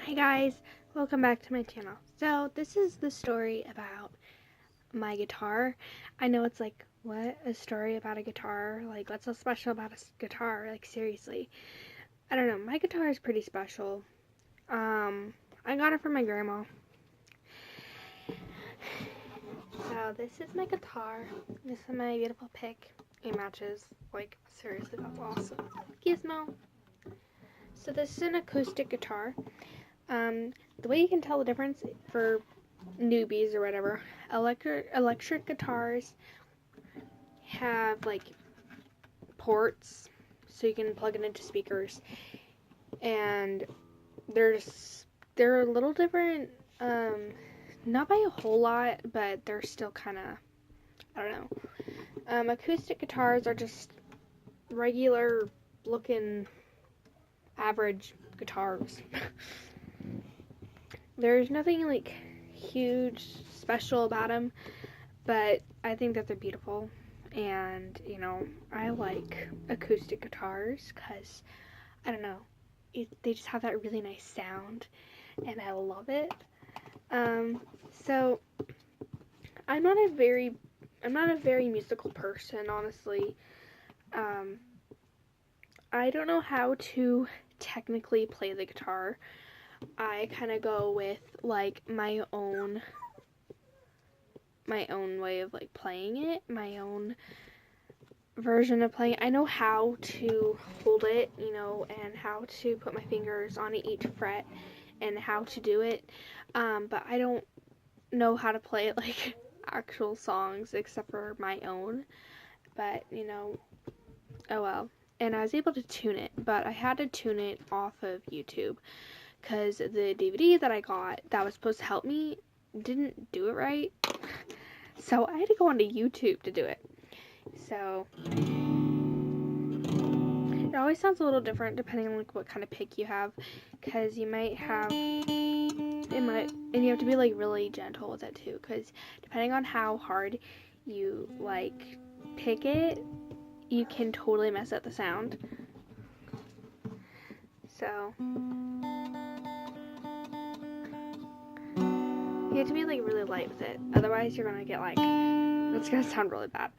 Hi guys, welcome back to my channel. So this is the story about my guitar. I know it's like, what? A story about a guitar? Like, what's so special about a guitar? Like, seriously. I don't know, my guitar is pretty special. I got it from my grandma. So this is my guitar. This is my beautiful pick. It matches. Like, seriously, that's awesome. Gizmo. So this is an acoustic guitar. The way you can tell the difference for newbies or whatever, electric guitars have like ports so you can plug it into speakers, and they're a little different, not by a whole lot, but they're still kind of, I don't know. Acoustic guitars are just regular looking average guitars. There's nothing like huge special about them, but I think that they're beautiful. And you know, I like acoustic guitars because, I don't know, they just have that really nice sound and I love it. So I'm not a very musical person, honestly. I don't know how to technically play the guitar. I kind of go with like my own way of like playing it, my own version of playing it. I know how to hold it, you know, and how to put my fingers on each fret and how to do it, but I don't know how to play it like actual songs except for my own. But you know, oh well. And I was able to tune it, but I had to tune it off of YouTube because the DVD that I got that was supposed to help me didn't do it right. So I had to go onto YouTube to do it. So it always sounds a little different depending on like what kind of pick you have, because you might have and you have to be like really gentle with it too, because depending on how hard you like pick it, you can totally mess up the sound. So you have to be like really light with it, otherwise you're gonna get like, it's gonna sound really bad.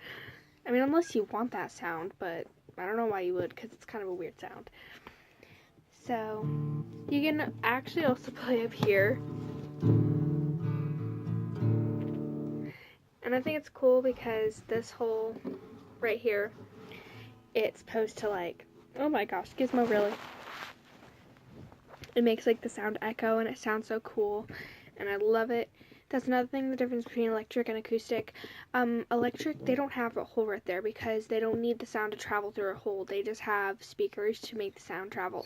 I mean, unless you want that sound, but I don't know why you would, because it's kind of a weird sound. So you can actually also play up here, and I think it's cool because this hole right here, it's supposed to like, oh my gosh, Gizmo, really, it makes like the sound echo and it sounds so cool and I love it. That's another thing, the difference between electric and acoustic. Electric, they don't have a hole right there because they don't need the sound to travel through a hole. They just have speakers to make the sound travel.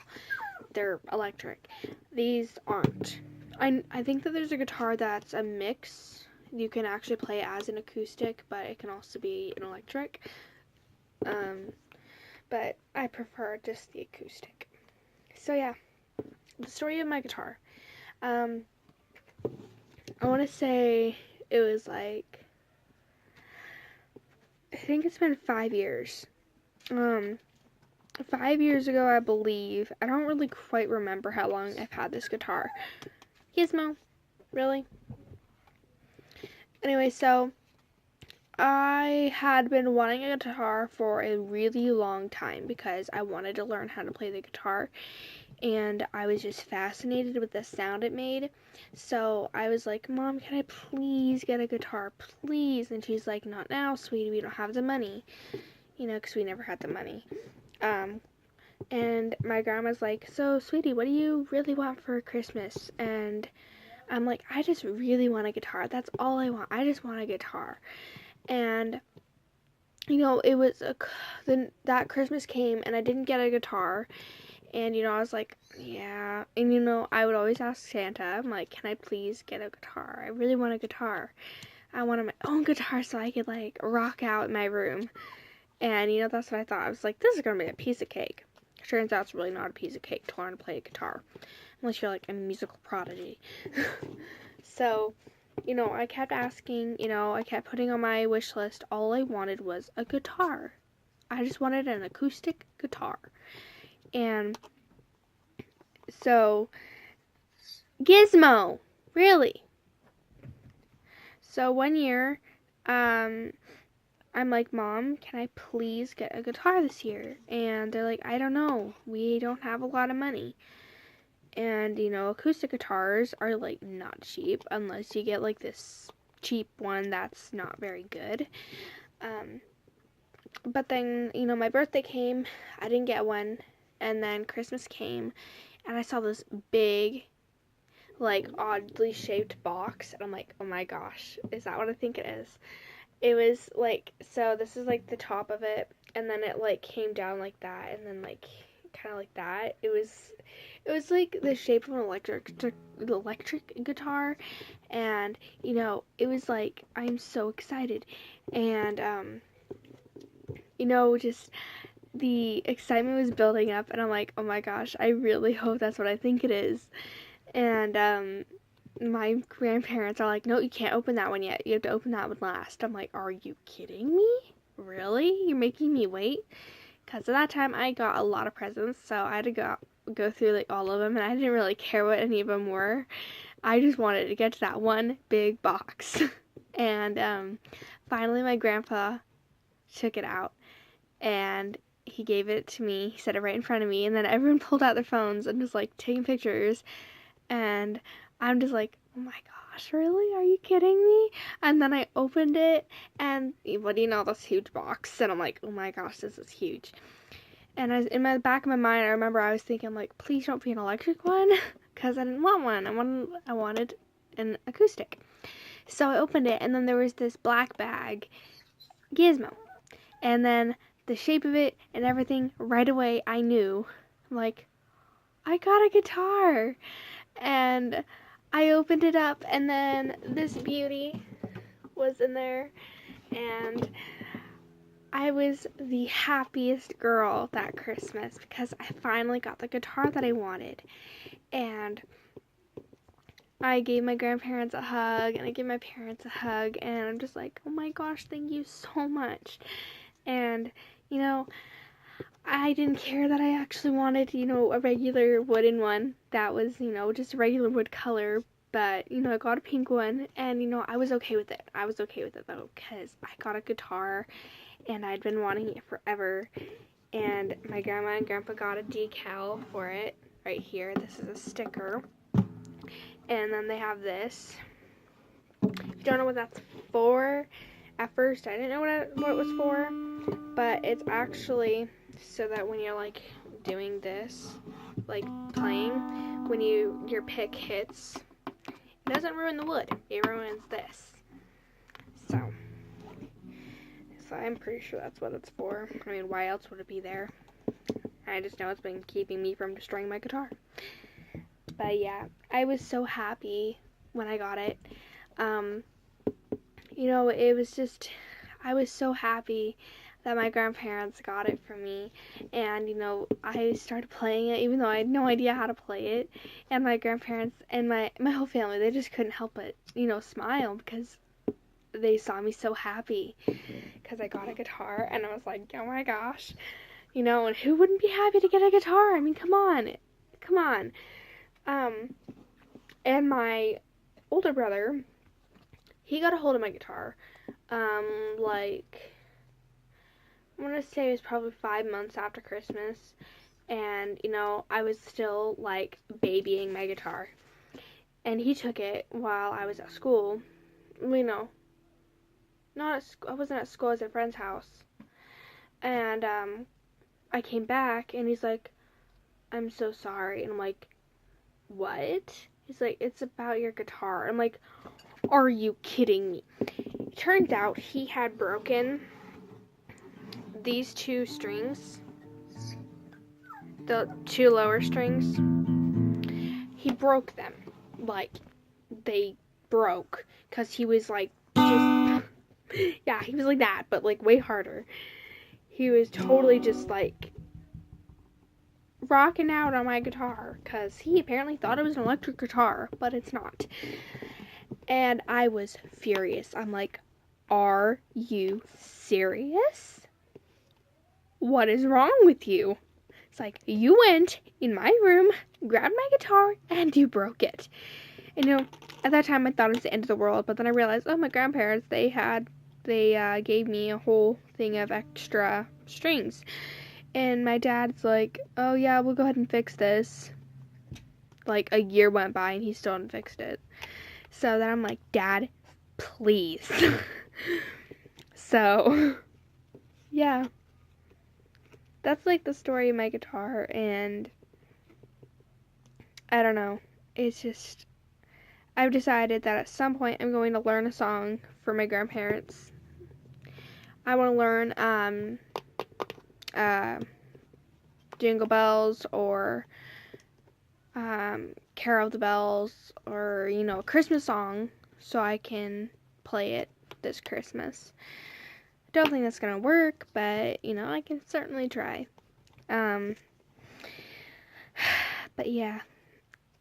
They're electric. These aren't. I think that there's a guitar that's a mix. You can actually play as an acoustic, but it can also be an electric. But I prefer just the acoustic. So yeah, the story of my guitar. I want to say it was like, I think it's been 5 years. 5 years ago, I believe. I don't really quite remember how long I've had this guitar. Gizmo, really? Anyway, so I had been wanting a guitar for a really long time because I wanted to learn how to play the guitar, and I was just fascinated with the sound it made. So I was like, Mom, can I please get a guitar, please? And she's like, not now, sweetie, we don't have the money, you know, because we never had the money. And my grandma's like, so sweetie, what do you really want for Christmas? And I'm like, I just really want a guitar. That's all I want. I just want a guitar. And you know, it was that Christmas came and I didn't get a guitar. And you know, I was like, yeah. And you know, I would always ask Santa, I'm like, can I please get a guitar? I really want a guitar. I wanted my own guitar so I could like rock out in my room. And you know, that's what I thought. I was like, this is gonna be a piece of cake. Turns out it's really not a piece of cake to learn to play a guitar, unless you're like a musical prodigy. So, you know, I kept asking, you know, I kept putting on my wish list, all I wanted was a guitar. I just wanted an acoustic guitar. And so Gizmo, really. So one year, I'm like, Mom, can I please get a guitar this year? And they're like, I don't know. We don't have a lot of money. And, acoustic guitars are, like, not cheap unless you get, like, this cheap one that's not very good. But then, my birthday came. I didn't get one. And then Christmas came. And I saw this big, like, oddly shaped box. And I'm like, oh my gosh, is that what I think it is? It was, like, so this is, like, the top of it. And then it, like, came down like that. And then, like, kind of like that. It was like the shape of an electric guitar, and it was like, I'm so excited, and just the excitement was building up, and I'm like, oh my gosh, I really hope that's what I think it is. And my grandparents are like, no, you can't open that one yet, you have to open that one last. I'm like, are you kidding me? Really? You're making me wait? Because at that time I got a lot of presents, so I had to go through like all of them, and I didn't really care what any of them were. I just wanted to get to that one big box. And finally my grandpa took it out, and he gave it to me. He set it right in front of me, and then everyone pulled out their phones and was like taking pictures, and I'm just like, oh my gosh, really? Are you kidding me? And then I opened it, and what do you know, this huge box, and I'm like, oh my gosh, this is huge. And in the back of my mind, I remember I was thinking, like, please don't be an electric one, because I didn't want one. I wanted an acoustic. So I opened it, and then there was this black bag, Gizmo. And then the shape of it and everything, right away, I knew. I'm like, I got a guitar. And I opened it up, and then this beauty was in there, and I was the happiest girl that Christmas because I finally got the guitar that I wanted. And I gave my grandparents a hug, and I gave my parents a hug, and I'm just like, oh my gosh, thank you so much. And, I didn't care that I actually wanted, a regular wooden one that was, just a regular wood color. But, I got a pink one, and, I was okay with it. I was okay with it, though, because I got a guitar, and I'd been wanting it forever. And my grandma and grandpa got a decal for it right here. This is a sticker. And then they have this. If you don't know what that's for, at first I didn't know what it was for, but it's actually so that when you're like doing this, like playing, when your pick hits, it doesn't ruin the wood, it ruins this. So I'm pretty sure that's what it's for. I mean, why else would it be there? I just know it's been keeping me from destroying my guitar. But yeah, I was so happy when I got it. It was just, I was so happy that my grandparents got it for me, and I started playing it even though I had no idea how to play it, and my grandparents and my whole family, they just couldn't help but smile because they saw me so happy because I got a guitar, and I was like, oh my gosh, and who wouldn't be happy to get a guitar? I mean, come on. And my older brother, he got a hold of my guitar, like, I want to say it was probably 5 months after Christmas, and, I was still, like, babying my guitar, and he took it while I was at school. Not at school, I wasn't at school, I was at a friend's house, and, I came back, and he's like, I'm so sorry, and I'm like, what? He's like, it's about your guitar. I'm like, are you kidding me? It turns out he had broken these two strings, the two lower strings. He broke them. Like, they broke because he was like, just, yeah, he was like that, but like way harder. He was totally just like rocking out on my guitar because he apparently thought it was an electric guitar, but it's not. And I was furious. I'm like, are you serious? What is wrong with you? So like, you went in my room, grabbed my guitar, and you broke it. And, you know, at that time I thought it was the end of the world, but then I realized, oh, my grandparents, they gave me a whole thing of extra strings. And my dad's like, oh yeah, we'll go ahead and fix this. Like, a year went by and he still hadn't fixed it. So then I'm like, Dad, please. So, yeah. That's like the story of my guitar, and I don't know. It's just, I've decided that at some point I'm going to learn a song for my grandparents. I want to learn Jingle Bells, or Carol of the Bells, or, you know, a Christmas song, so I can play it this Christmas. Don't think that's gonna work, but, you know, I can certainly try. But yeah,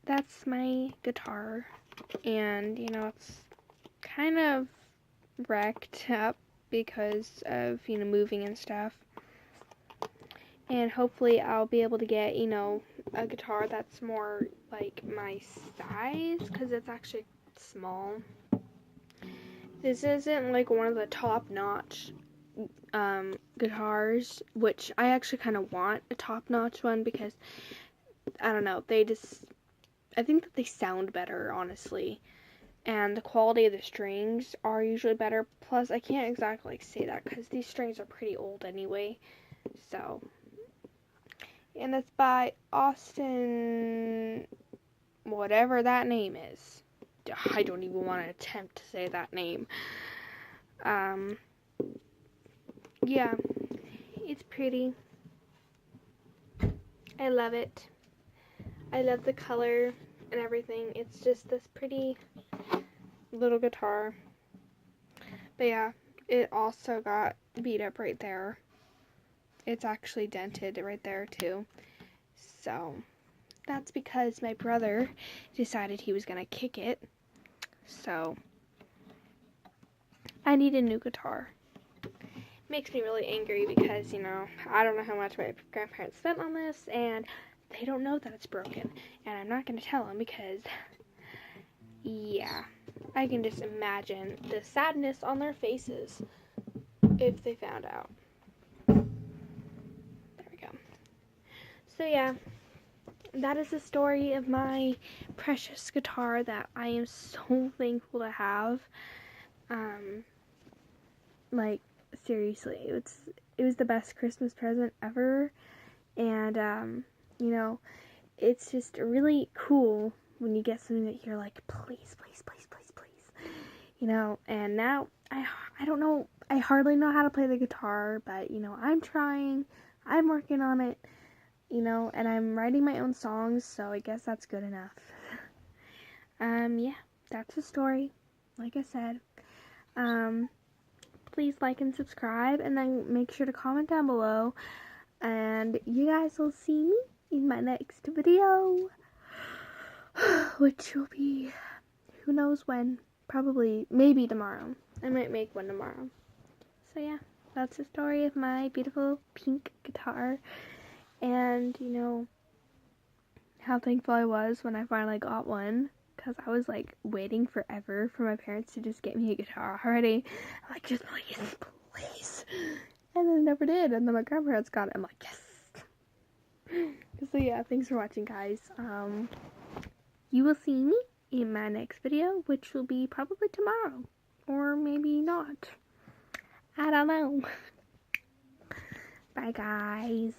that's my guitar, and, you know, it's kind of wrecked up because of, you know, moving and stuff. And hopefully I'll be able to get, you know, a guitar that's more like my size, because it's actually small. This isn't like one of the top-notch guitars, which I actually kind of want a top-notch one, because I don't know, I think that they sound better, honestly, and the quality of the strings are usually better. Plus, I can't exactly say that because these strings are pretty old anyway. So, and it's by Austin, whatever that name is. I don't even want to attempt to say that name. Yeah, it's pretty. I love it. I love the color and everything. It's just this pretty little guitar. But yeah, it also got beat up right there. It's actually dented right there too. So that's because my brother decided he was gonna kick it. So I need a new guitar. Makes me really angry because, you know, I don't know how much my grandparents spent on this, and they don't know that it's broken. And I'm not gonna tell them because, yeah, I can just imagine the sadness on their faces if they found out. There we go. So yeah, that is the story of my precious guitar that I am so thankful to have. Like, seriously, it was the best Christmas present ever, and you know, it's just really cool when you get something that you're like, please, please, please, please, please, you know. And now I don't know, I hardly know how to play the guitar, but, you know, I'm trying, I'm working on it, you know, and I'm writing my own songs, so I guess that's good enough. Yeah, that's the story, like I said. Please like and subscribe, and then make sure to comment down below, and you guys will see me in my next video, which will be, who knows when, probably, maybe tomorrow. I might make one tomorrow. So yeah, that's the story of my beautiful pink guitar, and, you know, how thankful I was when I finally got one, because I was, like, waiting forever for my parents to just get me a guitar already. I'm like, just please, please. And then never did, and then my grandparents got it. I'm like, yes. So yeah, thanks for watching, guys. You will see me in my next video, which will be probably tomorrow, or maybe not. I don't know. Bye, guys.